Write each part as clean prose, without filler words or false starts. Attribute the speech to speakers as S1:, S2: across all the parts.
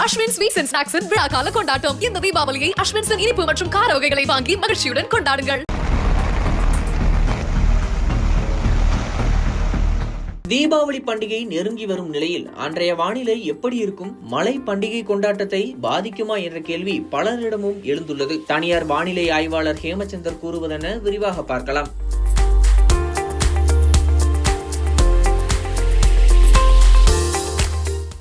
S1: Ashwin sweets and ஸ்நாக்ஸின் விழாக்கால கொண்டாட்டம். இந்த தீபாவளியை அஸ்வின்ஸின் இனிப்பு மற்றும் கார வகைகளை வாங்கி மகிழ்ச்சியுடன் கொண்டாடுங்கள்.
S2: தீபாவளி பண்டிகை நெருங்கி வரும் நிலையில் அன்றைய வானிலை எப்படி இருக்கும்? மழை பண்டிகை கொண்டாட்டத்தை பாதிக்குமா என்ற கேள்வி பலரிடமும் எழுந்துள்ளது. தனியார் வானிலை ஆய்வாளர் ஹேமச்சந்தர் கூறுவதென விரிவாக பார்க்கலாம்.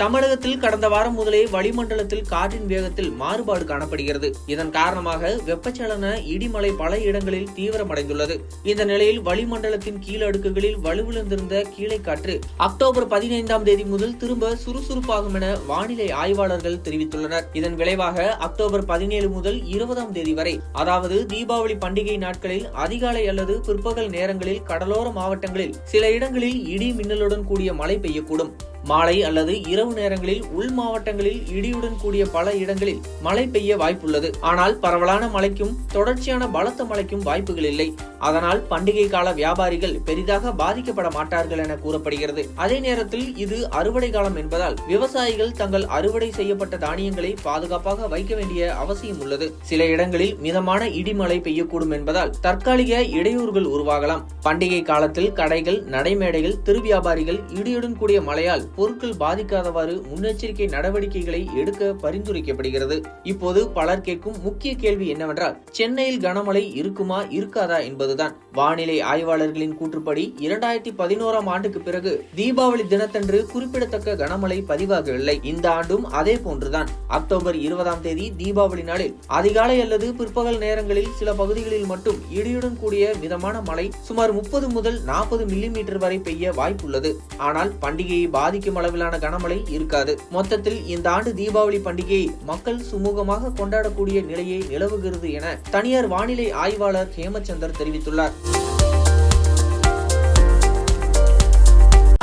S2: தமிழகத்தில் கடந்த வாரம் முதலே வளிமண்டலத்தில் காற்றின் வேகத்தில் மாறுபாடு காணப்படுகிறது. இதன் காரணமாக வெப்பச்சலன இடிமலை பல இடங்களில் தீவிரமடைந்துள்ளது. இந்த நிலையில் வளிமண்டலத்தின் கீழ் அடுக்குகளில் வலுவிழந்திருந்த கீழே காற்று அக்டோபர் 15ஆம் தேதி முதல் திரும்ப சுறுசுறுப்பாகும் என வானிலை ஆய்வாளர்கள் தெரிவித்துள்ளனர். இதன் விளைவாக அக்டோபர் 17 முதல் 20ஆம் தேதி வரை, அதாவது தீபாவளி பண்டிகை நாட்களில் அதிகாலை அல்லது பிற்பகல் நேரங்களில் கடலோர மாவட்டங்களில் சில இடங்களில் இடி மின்னலுடன் கூடிய மழை பெய்யக்கூடும். மாலை அல்லது இரவு நேரங்களில் உள் மாவட்டங்களில் இடியுடன் கூடிய பல இடங்களில் மழை பெய்ய வாய்ப்புள்ளது. ஆனால் பரவலான மழைக்கும் தொடர்ச்சியான பலத்த மழைக்கும் வாய்ப்புகள் இல்லை. அதனால் பண்டிகை கால வியாபாரிகள் பெரிதாக பாதிக்கப்பட மாட்டார்கள் என கூறப்படுகிறது. அதே நேரத்தில் இது அறுவடை காலம் என்பதால் விவசாயிகள் தங்கள் அறுவடை செய்யப்பட்ட தானியங்களை பாதுகாப்பாக வைக்க வேண்டிய அவசியம் உள்ளது. சில இடங்களில் மிதமான இடிமழை பெய்யக்கூடும் என்பதால் தற்காலிக இடையூறுகள் உருவாகலாம். பண்டிகை காலத்தில் கடைகள், நடைமேடைகள், திரு வியாபாரிகள் இடியுடன் கூடிய மழையால் பொருட்கள் பாதிக்காதவாறு முன்னெச்சரிக்கை நடவடிக்கைகளை எடுக்க பரிந்துரைக்கப்படுகிறது. இப்போது பலர் கேட்கும் முக்கிய கேள்வி என்னவென்றால், சென்னையில் கனமழை இருக்குமா இருக்காதா என்பதுதான். வானிலை ஆய்வாளர்களின் கூற்றுப்படி 2011ஆம் ஆண்டுக்கு பிறகு தீபாவளி தினத்தன்று குறிப்பிடத்தக்க கனமழை பதிவாகவில்லை. இந்த ஆண்டும் அதே போன்றுதான். அக்டோபர் 20ஆம் தேதி தீபாவளி நாளில் அதிகாலை அல்லது பிற்பகல் நேரங்களில் சில பகுதிகளில் மட்டும் இடியுடன் கூடிய மிதமான மழை சுமார் 30 முதல் 40 மில்லிமீட்டர் வரை பெய்ய வாய்ப்புள்ளது. ஆனால் பண்டிகையை பாதிக்கும் அளவிலான கனமழை இருக்காது. மொத்தத்தில் இந்த ஆண்டு தீபாவளி பண்டிகையை மக்கள் சுமூகமாக கொண்டாடக்கூடிய நிலையை நிலவுகிறது என தனியார் வானிலை ஆய்வாளர் ஹேமச்சந்தர் தெரிவித்துள்ளார்.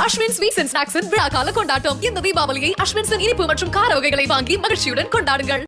S1: அஸ்வின் ஸ்வீட்ஸ் அண்ட் ஸ்நாக்ஸின் விழாக்கால கொண்டாட்டம். இந்த தீபாவளியை அஸ்வின்ஸின் இனிப்பு மற்றும் கார வகைகளை வாங்கி மகிழ்ச்சியுடன் கொண்டாடுங்கள்.